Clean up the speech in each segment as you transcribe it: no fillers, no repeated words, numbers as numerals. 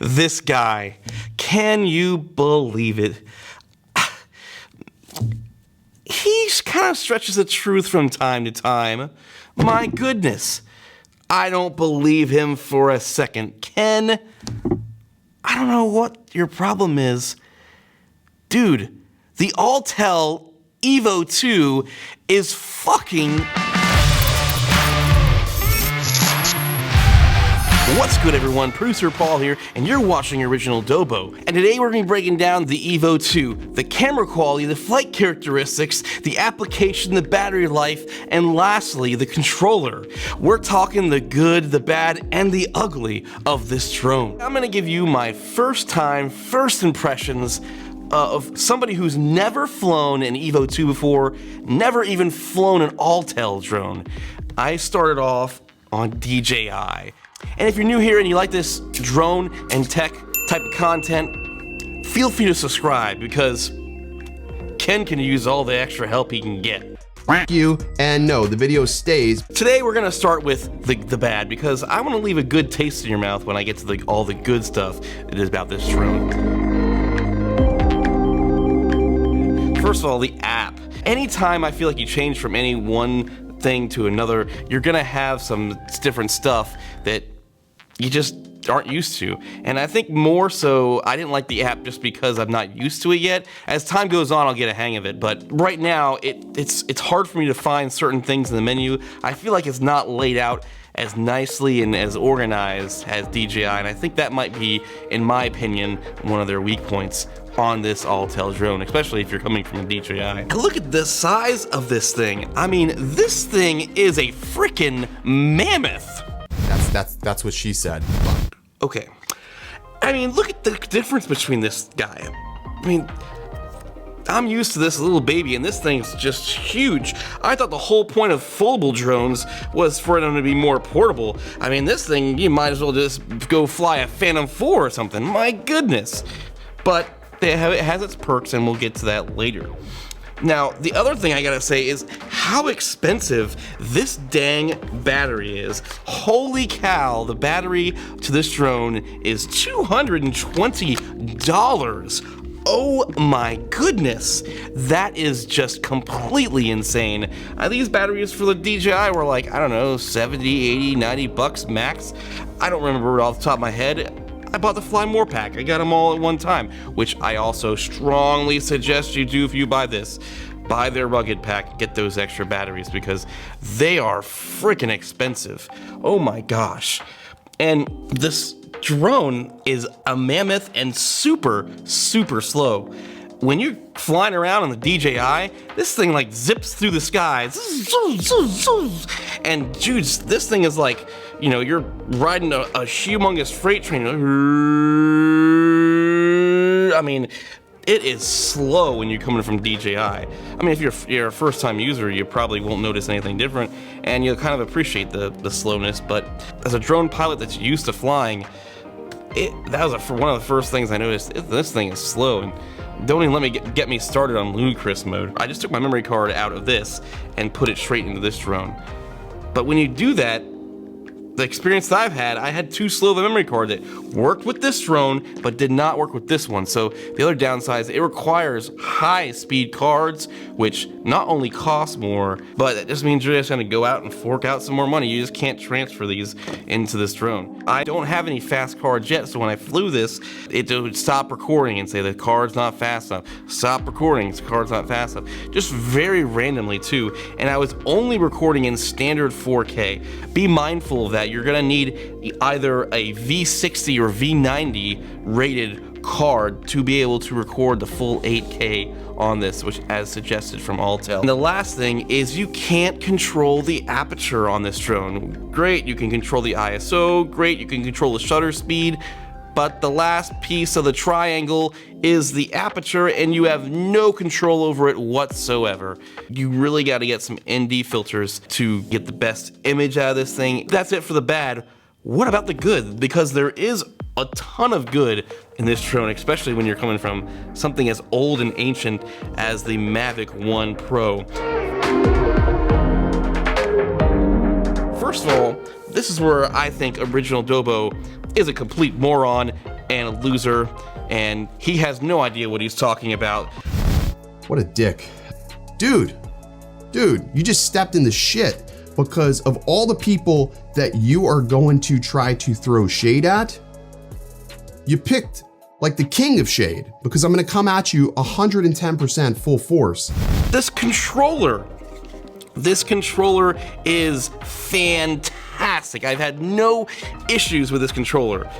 This guy, can you believe it? He kind of stretches the truth from time to time. My goodness, I don't believe him for a second. Ken, I don't know what your problem is. Dude, the Autel EVO 2 is fucking... What's good, everyone? Producer Paul here, and you're watching OriginaldoBo. And today we're going to be breaking down the EVO 2, the camera quality, the flight characteristics, the application, the battery life, and lastly, the controller. We're talking the good, the bad, and the ugly of this drone. I'm going to give you my first impressions of somebody who's never flown an EVO 2 before, never even flown an Autel drone. I started off on DJI. And if you're new here and you like this drone and tech type of content, feel free to subscribe because Ken can use all the extra help he can get. Thank you, and no, the video stays. Today we're gonna start with the bad because I want to leave a good taste in your mouth when I get to all the good stuff that is about this drone. First of all, the app. Anytime I feel like you change from any one thing to another, you're gonna have some different stuff that you just aren't used to. And I think more so, I didn't like the app just because I'm not used to it yet. As time goes on, I'll get a hang of it. But right now, it's hard for me to find certain things in the menu. I feel like it's not laid out as nicely and as organized as DJI, and I think that might be, in my opinion, one of their weak points on this Autel drone, especially if you're coming from a DJI. And look at the size of this thing. I mean, this thing is a freaking mammoth. That's what she said. Okay. I mean, look at the difference between this guy. I mean, I'm used to this little baby, and this thing's just huge. I thought the whole point of foldable drones was for them to be more portable. I mean, this thing, you might as well just go fly a Phantom 4 or something. My goodness. But it has its perks, and we'll get to that later. Now, the other thing I gotta say is how expensive this dang battery is. Holy cow, the battery to this drone is $220. Oh my goodness, that is just completely insane. These batteries for the DJI were like, I don't know, 70, 80, 90 bucks max. I don't remember it off the top of my head. I bought the Fly More pack. I got them all at one time, which I also strongly suggest you do if you buy this. Buy their rugged pack and get those extra batteries because they are freaking expensive. Oh my gosh. And this drone is a mammoth and super, super slow. When you're flying around on the DJI, this thing like zips through the sky. And dude, this thing is like, you know, you're riding a humongous freight train. I mean, it is slow when you're coming from DJI. I mean, if you're a first-time user, you probably won't notice anything different, and you'll kind of appreciate the slowness. But as a drone pilot that's used to flying, that was one of the first things I noticed. This thing is slow, and don't even let me get me started on ludicrous mode. I just took my memory card out of this and put it straight into this drone. But when you do that, the experience that I've had, I had too slow of a memory card that worked with this drone, but did not work with this one. So the other downside is it requires high-speed cards, which not only cost more, but it just means you're just gonna go out and fork out some more money. You just can't transfer these into this drone. I don't have any fast cards yet, so when I flew this, it would stop recording and say the card's not fast enough. Stop recording, the card's not fast enough. Just very randomly too, and I was only recording in standard 4K. Be mindful of that. You're gonna need either a V60 or V90 rated card to be able to record the full 8K on this, which as suggested from Autel. And the last thing is you can't control the aperture on this drone. Great, you can control the ISO, great, you can control the shutter speed, but the last piece of the triangle is the aperture, and you have no control over it whatsoever. You really got to get some ND filters to get the best image out of this thing. That's it for the bad. What about the good? Because there is a ton of good in this drone, especially when you're coming from something as old and ancient as the Mavic Pro. First of all, this is where I think OriginaldoBo is a complete moron and a loser, and he has no idea what he's talking about. What a dick. Dude, you just stepped in the shit because of all the people that you are going to try to throw shade at. You picked like the king of shade because I'm gonna come at you 110% full force. This controller is fantastic. I've had no issues with this controller.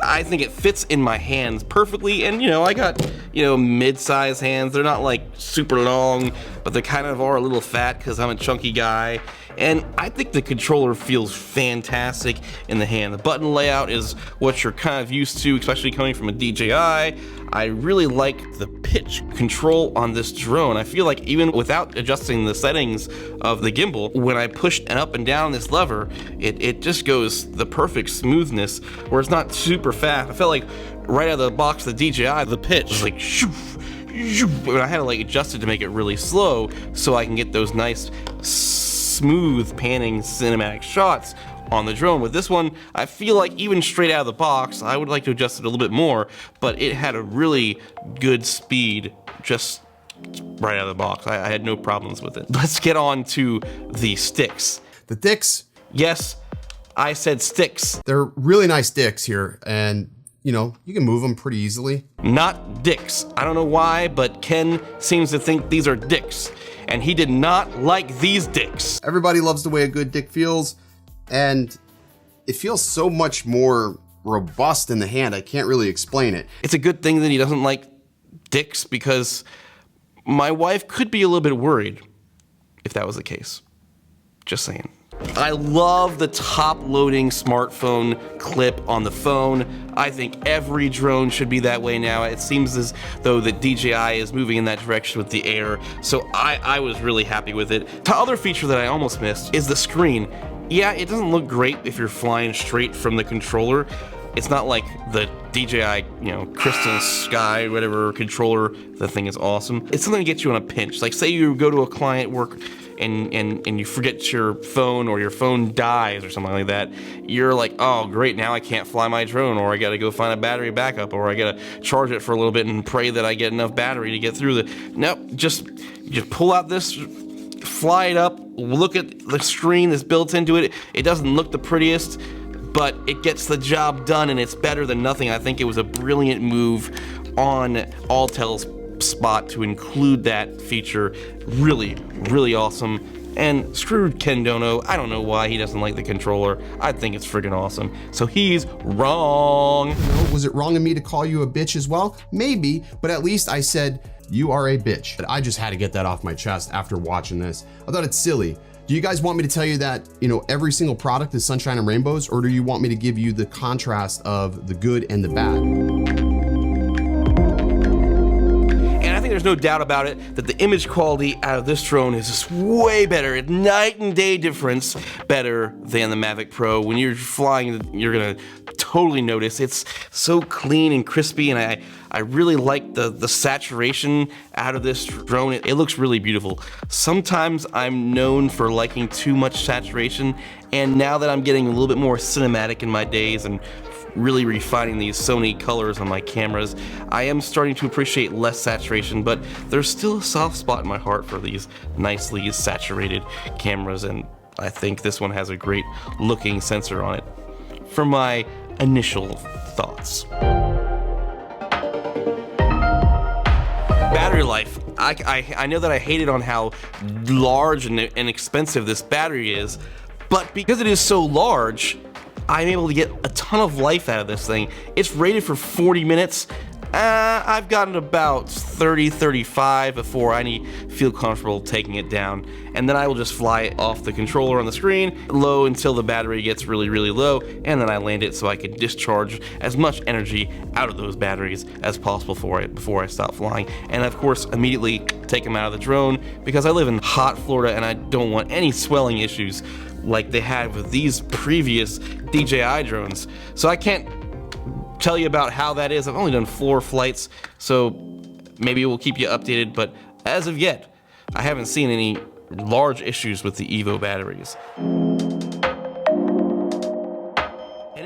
I think it fits in my hands perfectly, and you know, I got, you know, mid-sized hands. They're not like super long, but they kind of are a little fat because I'm a chunky guy. And I think the controller feels fantastic in the hand. The button layout is what you're kind of used to, especially coming from a DJI. I really like the pitch control on this drone. I feel like even without adjusting the settings of the gimbal, when I push up and down this lever, it just goes the perfect smoothness where it's not super fast. I felt like right out of the box, the DJI, the pitch was like shoof, shoof, and I had to like adjust it to make it really slow so I can get those nice smooth panning cinematic shots on the drone. With this one, I feel like even straight out of the box, I would like to adjust it a little bit more, but it had a really good speed just right out of the box. I had no problems with it. Let's get on to the sticks. The dicks? Yes, I said sticks. They're really nice dicks here, and you know, you can move them pretty easily. Not dicks. I don't know why, but Ken seems to think these are dicks, and he did not like these dicks. Everybody loves the way a good dick feels, and it feels so much more robust in the hand. I can't really explain it. It's a good thing that he doesn't like dicks, because my wife could be a little bit worried if that was the case. Just saying. I love the top-loading smartphone clip on the phone. I think every drone should be that way now. It seems as though that DJI is moving in that direction with the Air, so I was really happy with it. The other feature that I almost missed is the screen. Yeah, it doesn't look great if you're flying straight from the controller. It's not like the DJI, you know, Crystal Sky, whatever controller. The thing is awesome. It's something to get you on a pinch. Like say you go to a client work and you forget your phone, or your phone dies or something like that. You're like, oh great, now I can't fly my drone, or I gotta go find a battery backup, or I gotta charge it for a little bit and pray that I get enough battery to get through the, nope, just pull out this, fly it up, look at the screen that's built into it. It doesn't look the prettiest, but it gets the job done, and it's better than nothing. I think it was a brilliant move on Autel's spot to include that feature. Really, really awesome. And screw Ken Dono. I don't know why he doesn't like the controller. I think it's friggin' awesome. So he's wrong. Was it wrong of me to call you a bitch as well? Maybe, but at least I said you are a bitch. But I just had to get that off my chest after watching this. I thought it's silly. Do you guys want me to tell you that, you know, every single product is sunshine and rainbows, or do you want me to give you the contrast of the good and the bad? And I think there's no doubt about it that the image quality out of this drone is just way better. It's night and day difference better than the Mavic Pro. When you're flying, you're gonna totally notice. It's so clean and crispy, and I really like the saturation out of this drone. It looks really beautiful. Sometimes I'm known for liking too much saturation, and now that I'm getting a little bit more cinematic in my days and really refining these Sony colors on my cameras, I am starting to appreciate less saturation, but there's still a soft spot in my heart for these nicely saturated cameras, and I think this one has a great looking sensor on it. For my initial thoughts. Battery life. I know that I hated on how large and expensive this battery is, but because it is so large, I'm able to get a ton of life out of this thing. It's rated for 40 minutes. I've gotten about 30, 35 before I feel comfortable taking it down. And then I will just fly it off the controller on the screen, low until the battery gets really, really low, and then I land it so I can discharge as much energy out of those batteries as possible before I stop flying. And of course, immediately take them out of the drone, because I live in hot Florida and I don't want any swelling issues like they had with these previous DJI drones. So I can't tell you about how that is. I've only done 4 flights, so maybe we'll keep you updated, but as of yet, I haven't seen any large issues with the EVO batteries. And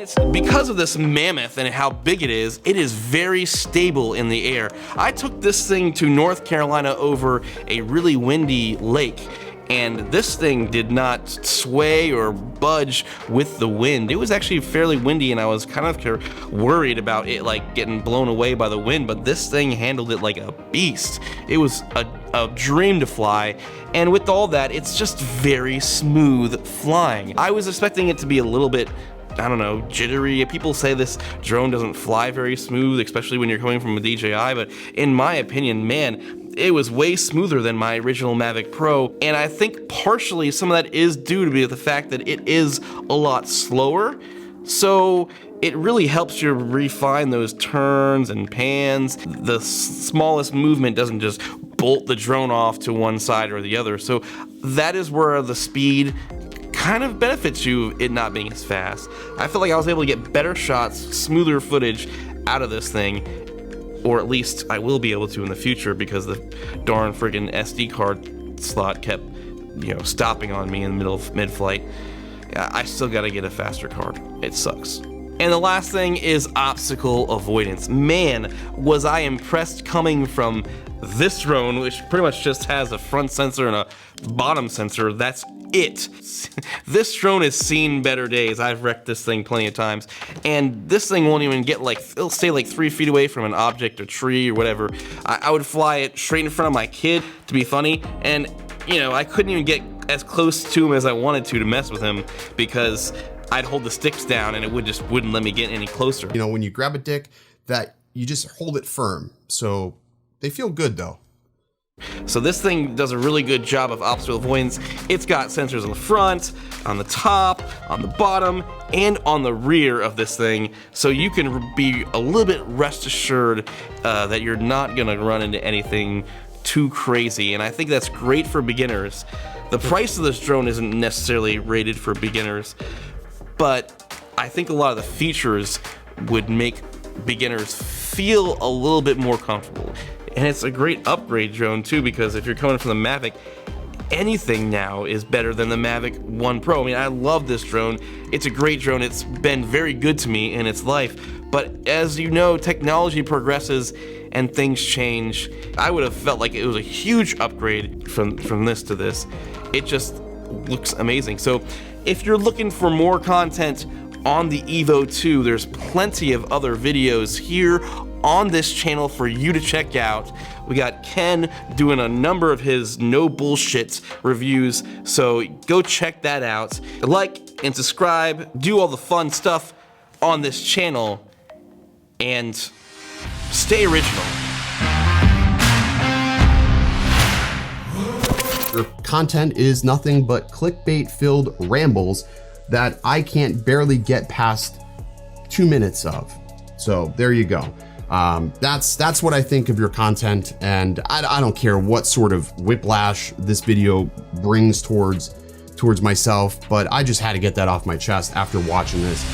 it but because of this mammoth and how big it is very stable in the air. I took this thing to North Carolina over a really windy lake, and this thing did not sway or budge with the wind. It was actually fairly windy, and I was kind of worried about it like getting blown away by the wind, but this thing handled it like a beast. It was a dream to fly, and with all that, it's just very smooth flying. I was expecting it to be a little bit, I don't know, jittery. People say this drone doesn't fly very smooth, especially when you're coming from a DJI, but in my opinion, man, it was way smoother than my original Mavic Pro, and I think partially some of that is due to the fact that it is a lot slower, so it really helps you refine those turns and pans. The smallest movement doesn't just bolt the drone off to one side or the other, so that is where the speed kind of benefits you, it not being as fast. I feel like I was able to get better shots, smoother footage out of this thing, or at least I will be able to in the future, because the darn friggin' SD card slot kept, you know, stopping on me in the middle of mid-flight. I still gotta get a faster card. It sucks. And the last thing is obstacle avoidance. Man, was I impressed coming from this drone, which pretty much just has a front sensor and a bottom sensor. That's it. This drone has seen better days. I've wrecked this thing plenty of times, and this thing won't even get like, it'll stay like 3 feet away from an object, a tree, or whatever. I would fly it straight in front of my kid to be funny, and you know, I couldn't even get as close to him as I wanted to mess with him, because I'd hold the sticks down and it wouldn't let me get any closer. You know, when you grab a dick, that you just hold it firm. So they feel good though. So this thing does a really good job of obstacle avoidance. It's got sensors on the front, on the top, on the bottom, and on the rear of this thing, so you can be a little bit rest assured that you're not gonna run into anything too crazy, and I think that's great for beginners. The price of this drone isn't necessarily rated for beginners, but I think a lot of the features would make beginners feel a little bit more comfortable. And it's a great upgrade drone too, because if you're coming from the Mavic, anything now is better than the Mavic 1 Pro. I mean, I love this drone. It's a great drone. It's been very good to me in its life. But as you know, technology progresses and things change. I would have felt like it was a huge upgrade from this to this. It just looks amazing. So if you're looking for more content on the EVO 2, there's plenty of other videos here on this channel for you to check out. We got Ken doing a number of his no bullshit reviews, so go check that out. Like and subscribe, do all the fun stuff on this channel, and stay original. Your content is nothing but clickbait-filled rambles that I can't barely get past 2 minutes of. So there you go. That's what I think of your content, and I don't care what sort of whiplash this video brings towards myself, but I just had to get that off my chest after watching this.